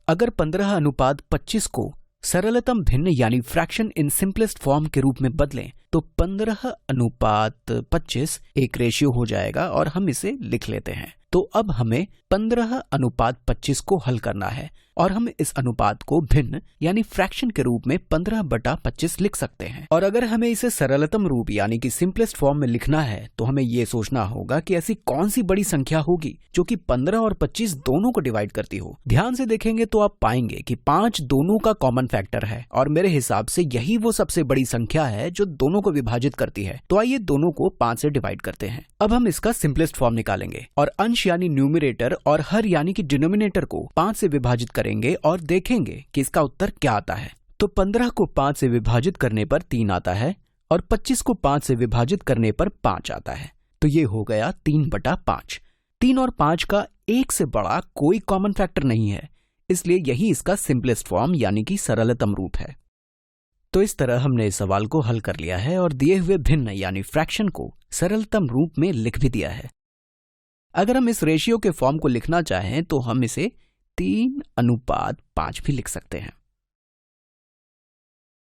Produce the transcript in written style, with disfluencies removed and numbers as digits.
अगर 15:25 को सरलतम भिन्न यानी फ्रैक्शन इन सिंपलेस्ट फॉर्म के रूप में बदलें तो 15:25 एक रेशियो हो जाएगा और हम इसे लिख लेते हैं। तो अब हमें 15:25 को हल करना है और हम इस अनुपात को भिन्न यानी फ्रैक्शन के रूप में 15/25 लिख सकते हैं। और अगर हमें इसे सरलतम रूप यानी कि सिंपलेस्ट फॉर्म में लिखना है तो हमें ये सोचना होगा कि ऐसी कौन सी बड़ी संख्या होगी जो कि 15 और 25 दोनों को डिवाइड करती हो। ध्यान से देखेंगे तो आप पाएंगे कि 5 दोनों का कॉमन फैक्टर है और मेरे हिसाब से यही वो सबसे बड़ी संख्या है जो दोनों को विभाजित करती है। तो आइए दोनों को 5 से डिवाइड करते हैं। अब हम इसका सिंपलेस्ट फॉर्म निकालेंगे और अंश यानी न्यूमरेटर और हर यानी कि डिनोमिनेटर को 5 से विभाजित करेंगे और देखेंगे कि इसका उत्तर क्या आता है। तो 15 को 5 से विभाजित करने पर 3 आता है और 25 को 5 से विभाजित करने पर 5 आता है। तो ये हो गया 3/5। 3 और 5 का एक से बड़ा कोई कॉमन फैक्टर नहीं है, इसलिए यही इसका सिंपलेस्ट फॉर्म यानी कि सरलतम रूप है। तो इस तरह हमने इस सवाल को हल कर लिया है और दिए हुए भिन्न यानी फ्रैक्शन को सरलतम रूप में लिख भी दिया है। अगर हम इस रेशियो के फॉर्म को लिखना चाहें तो हम इसे 3:5 भी लिख सकते हैं।